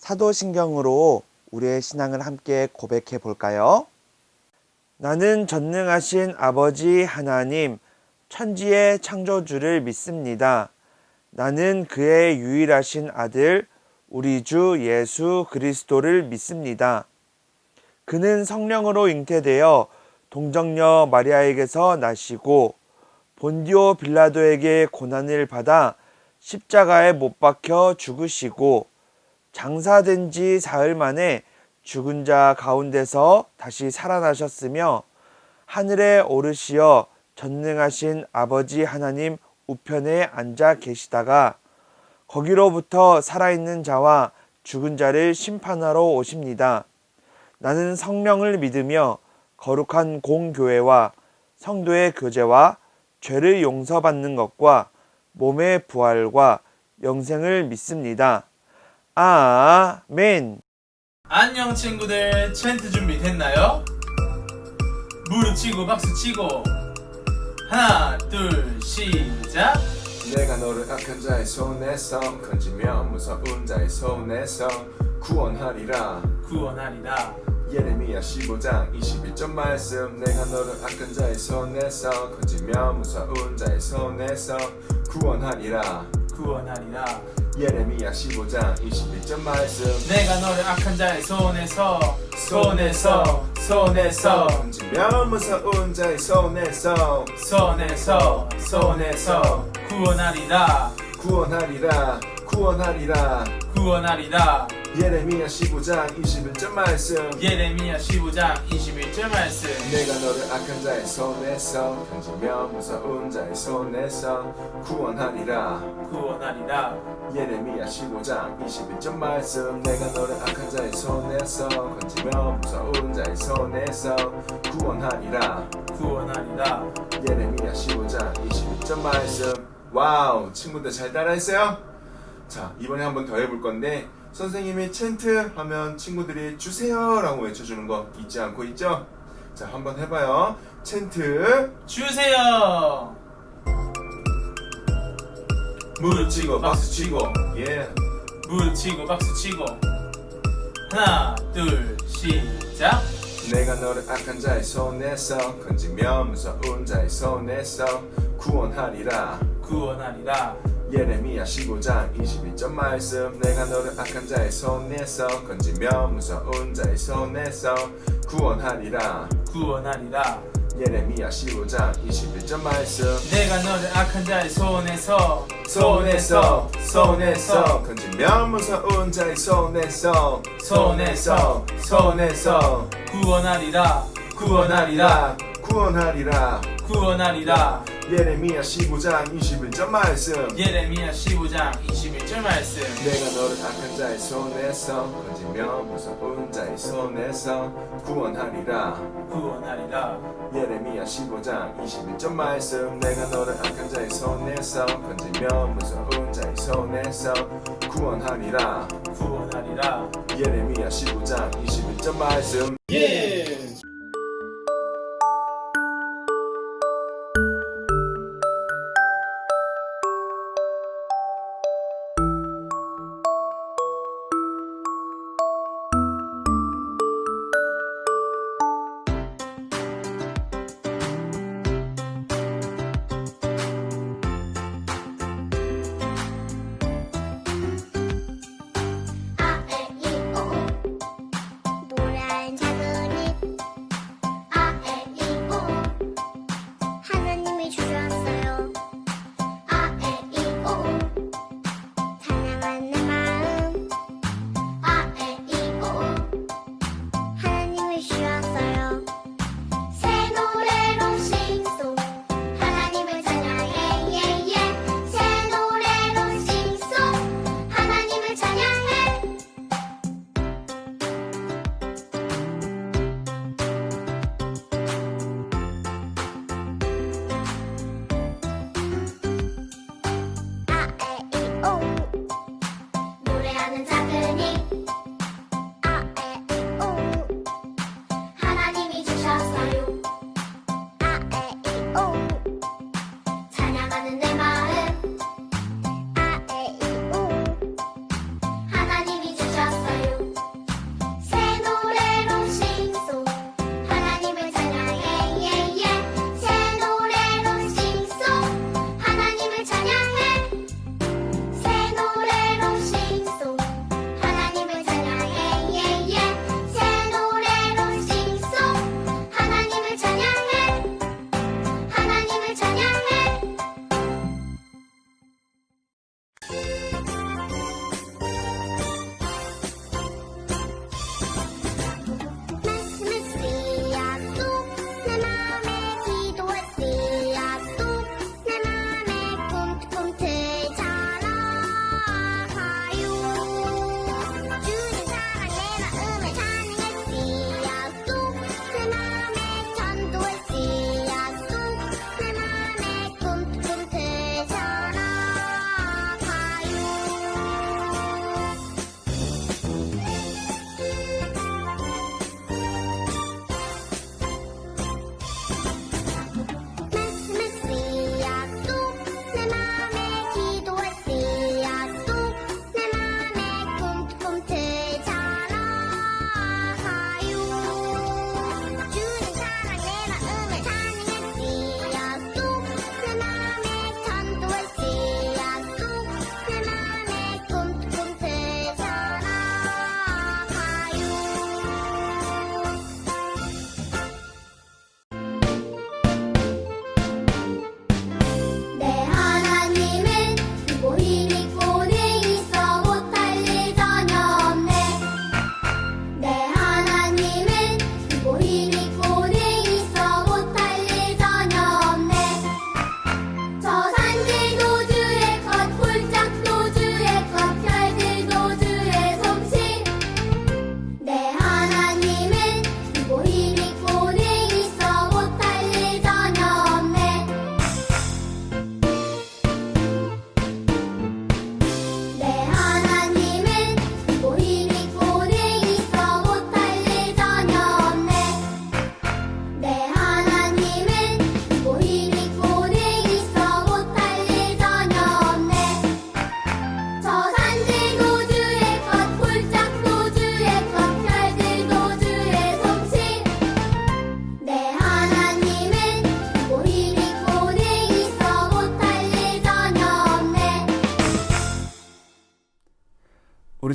사도신경으로 우리의 신앙을 함께 고백해 볼까요? 나는 전능하신 아버지 하나님, 천지의 창조주를 믿습니다. 나는 그의 유일하신 아들, 우리 주 예수 그리스도를 믿습니다. 그는 성령으로 잉태되어 동정녀 마리아에게서 나시고 본디오 빌라도에게 고난을 받아 십자가에 못 박혀 죽으시고 장사된 지 사흘 만에 죽은 자 가운데서 다시 살아나셨으며 하늘에 오르시어 전능하신 아버지 하나님 우편에 앉아 계시다가 거기로부터 살아있는 자와 죽은 자를 심판하러 오십니다. 나는 성령을 믿으며 거룩한 공교회와 성도의 교제와 죄를 용서받는 것과 몸의 부활과 영생을 믿습니다. 아멘. 안녕 친구들, 챈트 준비됐나요? 무릎 치고 박수 치고 하나 둘 시작. 내가 너를 악한 자의 손에서 건지며 무서운 자의 손에서 구원하리라. 구원하리라. 예레미야 15장 21절 말씀. 내가 너를 악한 자의 손에서 건지며 무서운 자의 손에서 구원하리라. 구원하리라. 예레미야 15장 21절 말씀. 내가 너를 악한 자의 손에서 건지며 무서운 자의 손에서 구원하리라. 구원하리라. 예레미야 15장 21절 말씀. 예레미야 15장 21절 말씀. 내가 너를 악한 자의 손에서 건지며 무서운 자의 손에서 구원하리라. 예레미야 15장 21절 말씀. 내가 너를 악한 자의 손에서 건지며 무서운 자의 손에서 구원하리라. 예레미야 15장 21절 말씀. 와우, 친구들 잘 따라했어요? 자, 이번에 한번 더 해볼 건데 선생님이 챈트 하면 친구들이 주세요 라고 외쳐주는 거 잊지 않고 있죠? 자, 한번 해봐요. 챈트 주세요. 무릎 치고 박수 치고 예. 무릎 치고 박수 치고 하나 둘 시작. 내가 너를 악한 자의 손에서 건지며 무서운 자의 손에서 구원하리라. 예레미야 15장 22절 말씀. 내가 너를 악한 자의 손에서 건지며 무서운 자의 손에서 구원하리라. 예레미야 15장 21절 말씀. 내가 너를 악한 자의 손에서 건지며 무서운 자의 손에서 구원하리라. 예레미야 15장 21절 말씀. 예레미야 15장 21절 말씀. 내가 너를 악한 자의 손에서 건지며 무서운 자의 손에서 구원하리라. 예레미야 15장 21절 말씀. 내가 너를 악한 자의 손에서 건지며 무서운 자의 손에서 구원하리라. 예레미야 15장 21절 말씀. 예.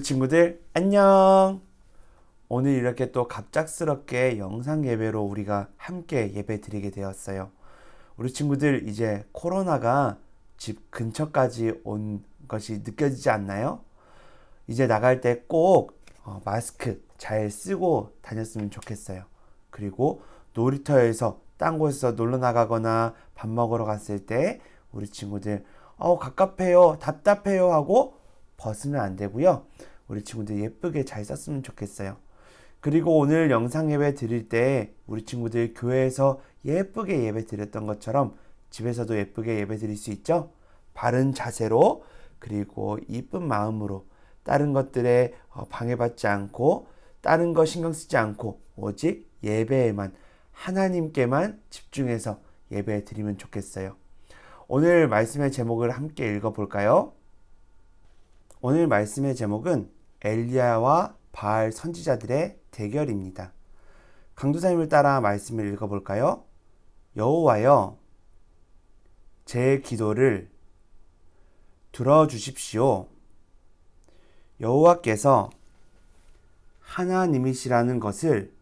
우리 친구들 안녕. 오늘 이렇게 또 갑작스럽게 영상 예배로 우리가 함께 예배 드리게 되었어요. 우리 친구들 이제 코로나가 집 근처까지 온 것이 느껴지지 않나요? 이제 나갈 때 꼭 마스크 잘 쓰고 다녔으면 좋겠어요. 그리고 놀이터에서 딴 곳에서 놀러 나가거나 밥 먹으러 갔을 때 우리 친구들 갑갑해요, 답답해요 하고 벗으면 안 되고요. 우리 친구들 예쁘게 잘 썼으면 좋겠어요. 그리고 오늘 영상 예배 드릴 때 우리 친구들 교회에서 예쁘게 예배 드렸던 것처럼 집에서도 예쁘게 예배 드릴 수 있죠? 바른 자세로 그리고 이쁜 마음으로 다른 것들에 방해받지 않고 다른 거 신경 쓰지 않고 오직 예배에만 하나님께만 집중해서 예배 드리면 좋겠어요. 오늘 말씀의 제목을 함께 읽어볼까요? 오늘 말씀의 제목은 엘리야와 바알 선지자들의 대결입니다. 강도사님을 따라 말씀을 읽어볼까요? 여호와여, 제 기도를 들어주십시오. 여호와께서 하나님이시라는 것을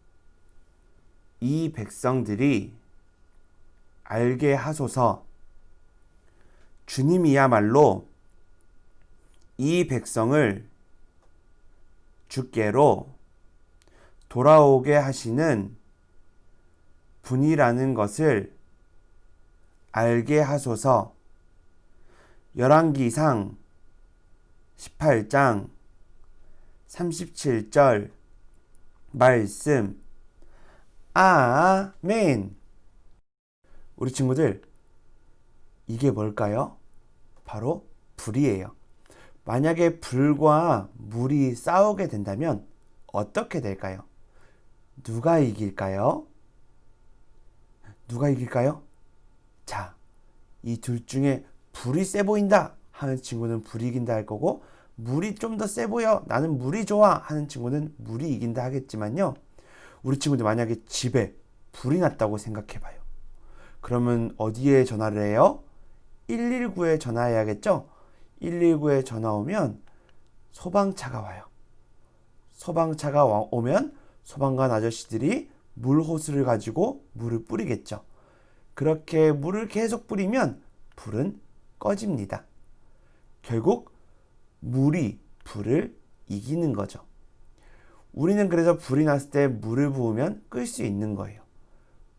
이 백성들이 알게 하소서. 주님이야말로 이 백성을 주께로 돌아오게 하시는 분이라는 것을 알게 하소서. 열왕기상 18장 37절 말씀. 아멘. 우리 친구들, 이게 뭘까요? 바로 불이에요. 만약에 불과 물이 싸우게 된다면 어떻게 될까요? 누가 이길까요? 누가 이길까요? 자, 이 둘 중에 불이 세 보인다 하는 친구는 불이 이긴다 할 거고, 물이 좀 더 세 보여, 나는 물이 좋아 하는 친구는 물이 이긴다 하겠지만요, 우리 친구들 만약에 집에 불이 났다고 생각해 봐요. 그러면 어디에 전화를 해요? 119에 전화해야겠죠? 119에 전화 오면 소방차가 와요. 소방차가 오면 소방관 아저씨들이 물 호스를 가지고 물을 뿌리겠죠. 그렇게 물을 계속 뿌리면 불은 꺼집니다. 결국 물이 불을 이기는 거죠. 우리는 그래서 불이 났을 때 물을 부으면 끌 수 있는 거예요.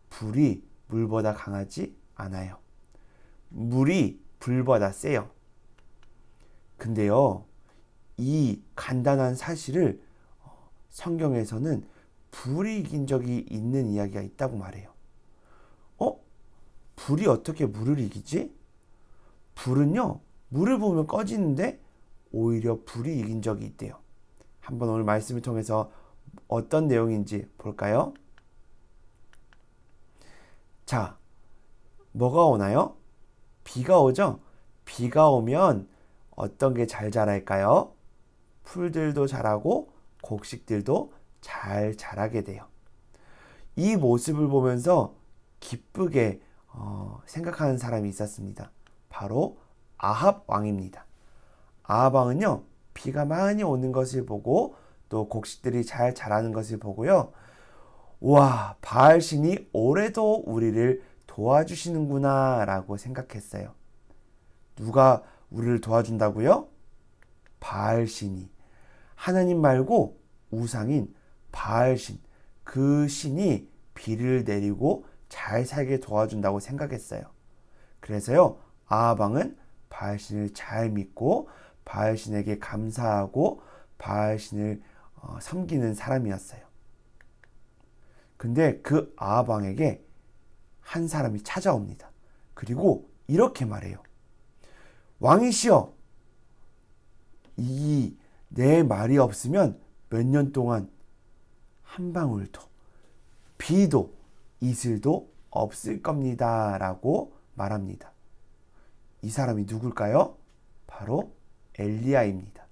불이 물보다 강하지 않아요. 물이 불보다 세요. 근데요, 이 간단한 사실을 성경에서는 불이 이긴 적이 있는 이야기가 있다고 말해요. 불이 어떻게 물을 이기지? 불은요, 물을 부으면 꺼지는데 오히려 불이 이긴 적이 있대요. 한번 오늘 말씀을 통해서 어떤 내용인지 볼까요? 자, 뭐가 오나요? 비가 오죠? 비가 오면 어떤 게 잘 자랄까요? 풀들도 자라고 곡식들도 잘 자라게 돼요. 이 모습을 보면서 기쁘게 생각하는 사람이 있었습니다. 바로 아합 왕입니다. 아합 왕은요, 비가 많이 오는 것을 보고 또 곡식들이 잘 자라는 것을 보고요, 와, 바알 신이 올해도 우리를 도와주시는구나 라고 생각했어요. 누가 우리를 도와준다고요? 바알 신이. 하나님 말고 우상인 바알 신, 그 신이 비를 내리고 잘 살게 도와준다고 생각했어요. 그래서요, 아합 왕은 바알 신을 잘 믿고 바알 신에게 감사하고 바알 신을 섬기는 사람이었어요. 근데 그 아합 왕에게 한 사람이 찾아옵니다. 그리고 이렇게 말해요. 왕이시여, 내 말이 없으면 몇 년 동안 한 방울도 비도 이슬도 없을 겁니다 라고 말합니다. 이 사람이 누굴까요? 바로 엘리야입니다.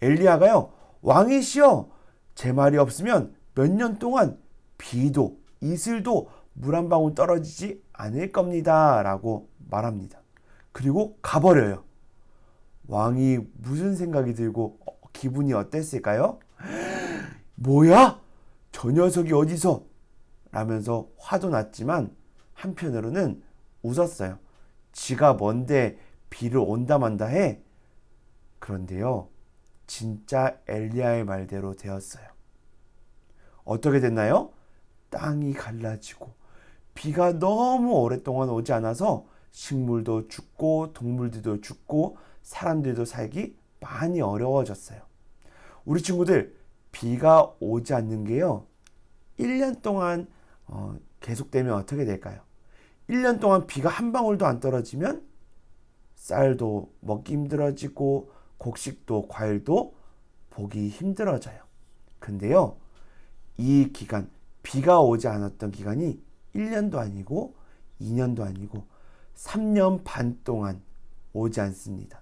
엘리야가요, 왕이시여, 제 말이 없으면 몇 년 동안 비도 이슬도 물 한 방울 떨어지지 않을 겁니다 라고 말합니다. 그리고 가버려요. 왕이 무슨 생각이 들고 기분이 어땠을까요? 뭐야? 저 녀석이 어디서? 라면서 화도 났지만 한편으로는 웃었어요. 지가 뭔데 비를 온다 만다 해? 그런데요, 진짜 엘리야의 말대로 되었어요. 어떻게 됐나요? 땅이 갈라지고 비가 너무 오랫동안 오지 않아서 식물도 죽고 동물들도 죽고 사람들도 살기 많이 어려워졌어요. 우리 친구들, 비가 오지 않는 게요, 1년 동안 계속되면 어떻게 될까요? 1년 동안 비가 한 방울도 안 떨어지면 쌀도 먹기 힘들어지고 곡식도 과일도 보기 힘들어져요. 근데요, 이 기간, 비가 오지 않았던 기간이 1년도 아니고 2년도 아니고 3년 반 동안 오지 않습니다.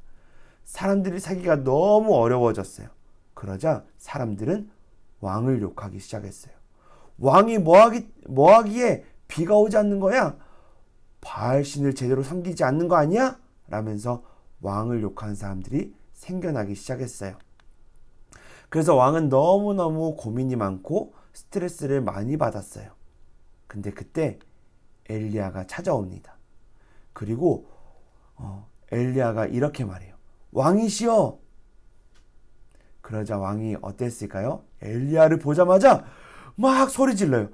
사람들이 살기가 너무 어려워졌어요. 그러자 사람들은 왕을 욕하기 시작했어요. 왕이 뭐하기에 비가 오지 않는 거야? 바알신을 제대로 섬기지 않는 거 아니야? 라면서 왕을 욕하는 사람들이 생겨나기 시작했어요. 그래서 왕은 너무너무 고민이 많고 스트레스를 많이 받았어요. 근데 그때 엘리야가 찾아옵니다. 그리고 엘리야가 이렇게 말해요. 왕이시여. 그러자 왕이 어땠을까요? 엘리야를 보자마자 막 소리 질러요.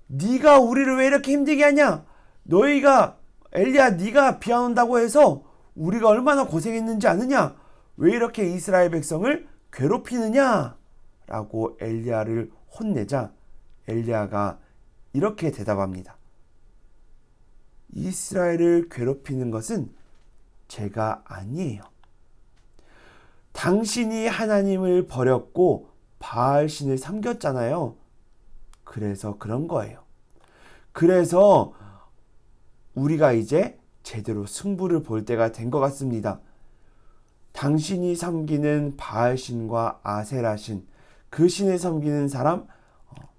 네가 우리를 왜 이렇게 힘들게 하냐? 너희가, 엘리야, 네가 비 안 온다고 해서 우리가 얼마나 고생했는지 아느냐? 왜 이렇게 이스라엘 백성을 괴롭히느냐? 라고 엘리야를 혼내자 엘리야가 이렇게 대답합니다. 이스라엘을 괴롭히는 것은 제가 아니에요. 당신이 하나님을 버렸고 바알신을 섬겼잖아요. 그래서 그런 거예요. 그래서 우리가 이제 제대로 승부를 볼 때가 된 것 같습니다. 당신이 섬기는 바알신과 아세라신, 그 신을 섬기는 사람,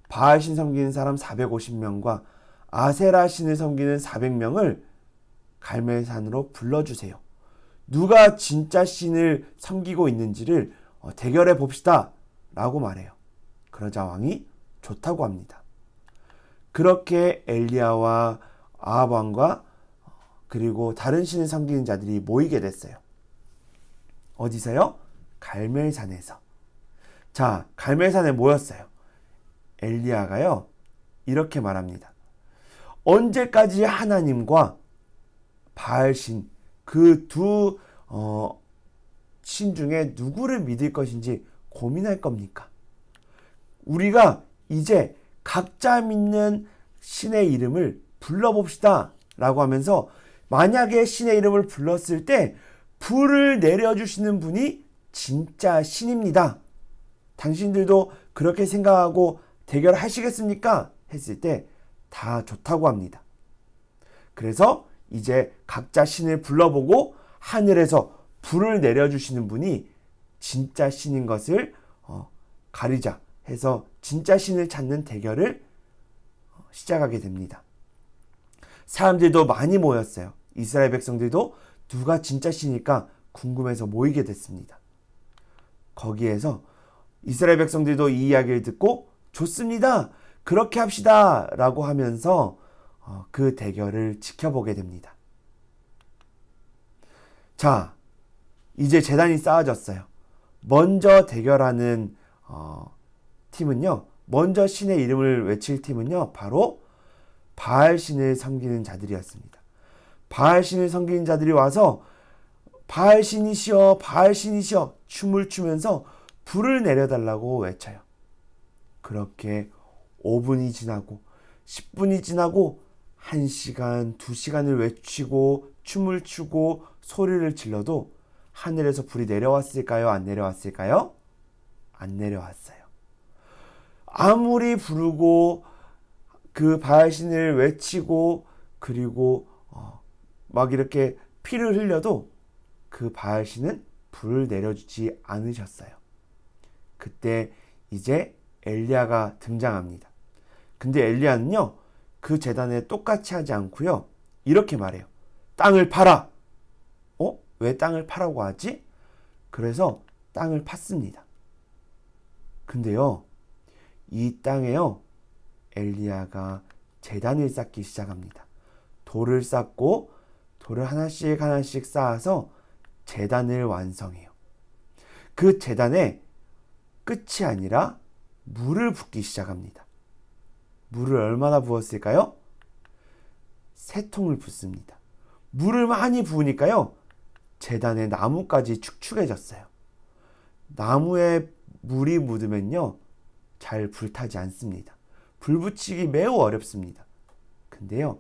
바알신 섬기는 사람 450명과 아세라신을 섬기는 400명을 갈멜산으로 불러주세요. 누가 진짜 신을 섬기고 있는지를 대결해 봅시다 라고 말해요. 그러자 왕이 좋다고 합니다. 그렇게 엘리야와 아합 왕과 그리고 다른 신을 섬기는 자들이 모이게 됐어요. 어디서요? 갈멜산에서. 자, 갈멜산에 모였어요. 엘리야가요, 이렇게 말합니다. 언제까지 하나님과 바알신, 그 두 신 중에 누구를 믿을 것인지 고민할 겁니까? 우리가 이제 각자 믿는 신의 이름을 불러봅시다 라고 하면서, 만약에 신의 이름을 불렀을 때 불을 내려주시는 분이 진짜 신입니다. 당신들도 그렇게 생각하고 대결하시겠습니까? 했을 때 다 좋다고 합니다. 그래서 이제 각자 신을 불러보고 하늘에서 불을 내려주시는 분이 진짜 신인 것을 가리자 해서 진짜 신을 찾는 대결을 시작하게 됩니다. 사람들도 많이 모였어요. 이스라엘 백성들도 누가 진짜 신일까 궁금해서 모이게 됐습니다. 거기에서 이스라엘 백성들도 이 이야기를 듣고 좋습니다, 그렇게 합시다 라고 하면서 그 대결을 지켜보게 됩니다. 자, 이제 제단이 쌓아졌어요. 먼저 대결하는 팀은요, 먼저 신의 이름을 외칠 팀은요, 바로 바알신을 섬기는 자들이었습니다. 바알신을 섬기는 자들이 와서 바알신이시여, 바알신이시여 춤을 추면서 불을 내려달라고 외쳐요. 그렇게 5분이 지나고 10분이 지나고 1시간, 2시간을 외치고 춤을 추고 소리를 질러도 하늘에서 불이 내려왔을까요? 안 내려왔을까요? 안 내려왔어요. 아무리 부르고 그 바알신을 외치고 그리고 막 이렇게 피를 흘려도 그 바알신은 불을 내려주지 않으셨어요. 그때 이제 엘리야가 등장합니다. 근데 엘리야는요, 그 제단에 똑같이 하지 않고요, 이렇게 말해요. 땅을 파라. 왜 땅을 파라고 하지? 그래서 땅을 팠습니다. 근데요, 이 땅에요, 엘리야가 제단을 쌓기 시작합니다. 돌을 쌓고 돌을 하나씩 하나씩 쌓아서 제단을 완성해요. 그 제단에 끝이 아니라 물을 붓기 시작합니다. 물을 얼마나 부었을까요? 3통을 붓습니다. 물을 많이 부으니까요, 제단에 나무까지 축축해졌어요. 나무에 물이 묻으면요, 잘 불타지 않습니다. 불 붙이기 매우 어렵습니다. 근데요,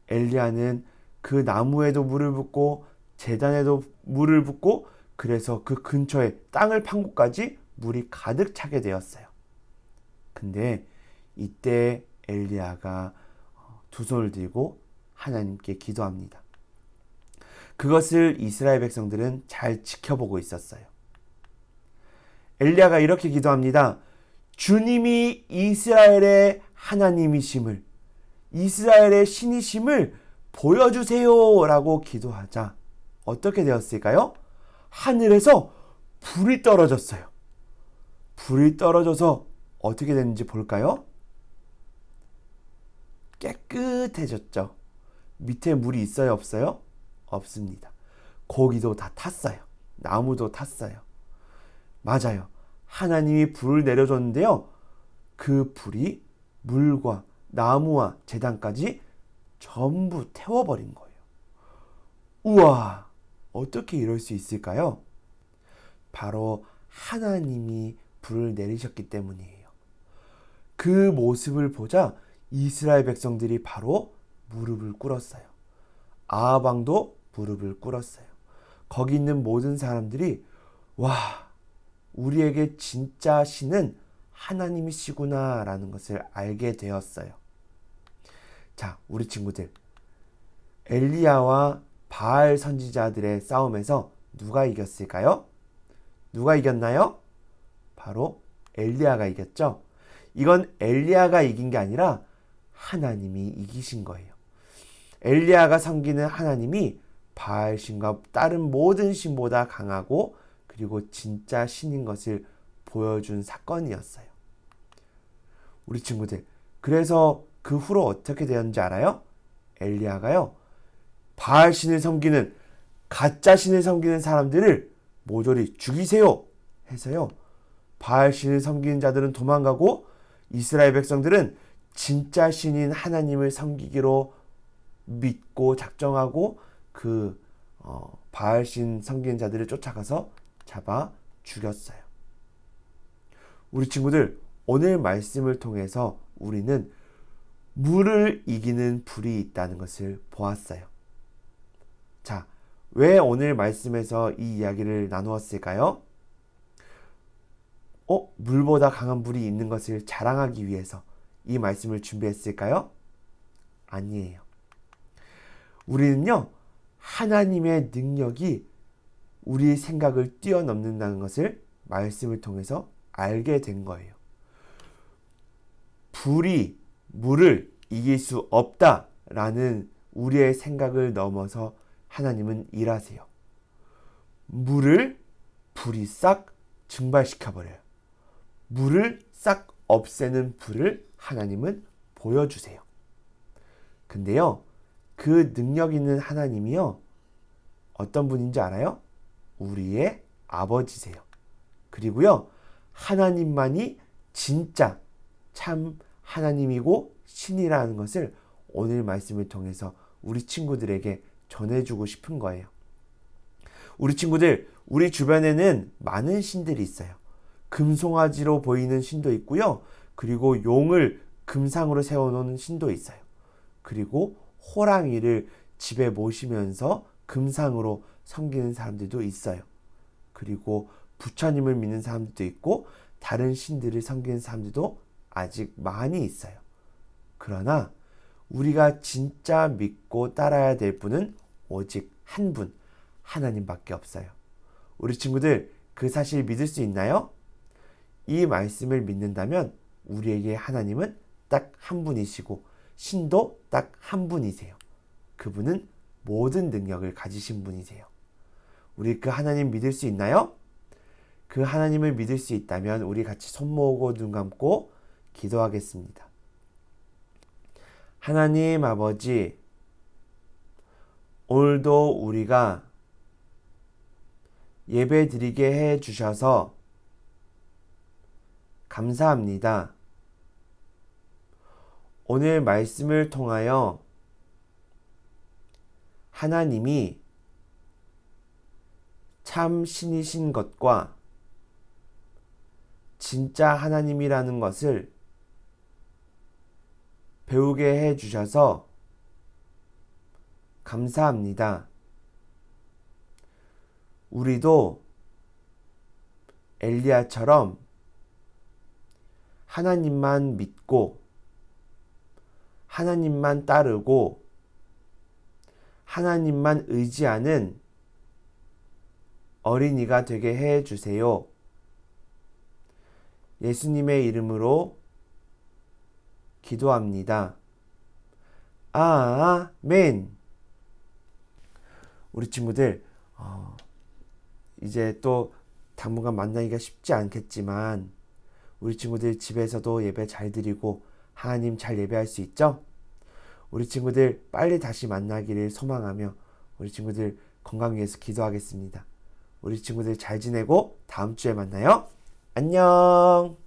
엘리야는 그 나무에도 물을 붓고 제단에도 물을 붓고 그래서 그 근처에 땅을 판 곳까지 물이 가득 차게 되었어요. 근데 이때 엘리야가 두 손을 들고 하나님께 기도합니다. 그것을 이스라엘 백성들은 잘 지켜보고 있었어요. 엘리야가 이렇게 기도합니다. 주님이 이스라엘의 하나님이심을, 이스라엘의 신이심을 보여주세요 라고 기도하자 어떻게 되었을까요? 하늘에서 불이 떨어졌어요. 불이 떨어져서 어떻게 됐는지 볼까요? 깨끗해졌죠. 밑에 물이 있어요, 없어요? 없습니다. 고기도 다 탔어요. 나무도 탔어요. 맞아요. 하나님이 불을 내려줬는데요, 그 불이 물과 나무와 제단까지 전부 태워버린 거예요. 우와, 어떻게 이럴 수 있을까요? 바로 하나님이 불을 내리셨기 때문이에요. 그 모습을 보자 이스라엘 백성들이 바로 무릎을 꿇었어요. 아합 왕도 무릎을 꿇었어요. 거기 있는 모든 사람들이 와, 우리에게 진짜 신은 하나님이시구나 라는 것을 알게 되었어요. 자, 우리 친구들, 엘리야와 바알 선지자들의 싸움에서 누가 이겼을까요? 누가 이겼나요? 바로 엘리야가 이겼죠. 이건 엘리야가 이긴 게 아니라 하나님이 이기신 거예요. 엘리야가 섬기는 하나님이 바알 신과 다른 모든 신보다 강하고 그리고 진짜 신인 것을 보여준 사건이었어요. 우리 친구들, 그래서 그 후로 어떻게 되었는지 알아요? 엘리야가요, 바알 신을 섬기는, 가짜 신을 섬기는 사람들을 모조리 죽이세요 해서요, 바알 신을 섬기는 자들은 도망가고 이스라엘 백성들은 진짜 신인 하나님을 섬기기로 믿고 작정하고 그 바알 신 섬기는 자들을 쫓아가서 잡아 죽였어요. 우리 친구들, 오늘 말씀을 통해서 우리는 물을 이기는 불이 있다는 것을 보았어요. 자, 왜 오늘 말씀에서 이 이야기를 나누었을까요? 물보다 강한 불이 있는 것을 자랑하기 위해서 이 말씀을 준비했을까요? 아니에요. 우리는요, 하나님의 능력이 우리의 생각을 뛰어넘는다는 것을 말씀을 통해서 알게 된 거예요. 불이 물을 이길 수 없다라는 우리의 생각을 넘어서 하나님은 일하세요. 물을 불이 싹 증발시켜버려요. 물을 싹 없애는 불을 하나님은 보여주세요. 근데요, 그 능력 있는 하나님이요, 어떤 분인지 알아요? 우리의 아버지세요. 그리고요, 하나님만이 진짜 참 하나님이고 신이라는 것을 오늘 말씀을 통해서 우리 친구들에게 전해주고 싶은 거예요. 우리 친구들, 우리 주변에는 많은 신들이 있어요. 금송아지로 보이는 신도 있고요. 그리고 용을 금상으로 세워놓은 신도 있어요. 그리고 호랑이를 집에 모시면서 금상으로 섬기는 사람들도 있어요. 그리고 부처님을 믿는 사람들도 있고 다른 신들을 섬기는 사람들도 아직 많이 있어요. 그러나 우리가 진짜 믿고 따라야 될 분은 오직 한 분, 하나님밖에 없어요. 우리 친구들, 그 사실 믿을 수 있나요? 이 말씀을 믿는다면 우리에게 하나님은 딱 한 분이시고 신도 딱 한 분이세요. 그분은 모든 능력을 가지신 분이세요. 우리 그 하나님 믿을 수 있나요? 그 하나님을 믿을 수 있다면 우리 같이 손 모으고 눈 감고 기도하겠습니다. 하나님 아버지, 오늘도 우리가 예배 드리게 해 주셔서 감사합니다. 오늘 말씀을 통하여 하나님이 참 신이신 것과 진짜 하나님이라는 것을 배우게 해 주셔서 감사합니다. 우리도 엘리야처럼 하나님만 믿고 하나님만 따르고 하나님만 의지하는 어린이가 되게 해 주세요. 예수님의 이름으로 기도합니다. 아멘. 우리 친구들, 이제 또 당분간 만나기가 쉽지 않겠지만 우리 친구들 집에서도 예배 잘 드리고 하나님 잘 예배할 수 있죠? 우리 친구들 빨리 다시 만나기를 소망하며 우리 친구들 건강 위해서 기도하겠습니다. 우리 친구들 잘 지내고 다음 주에 만나요. 안녕.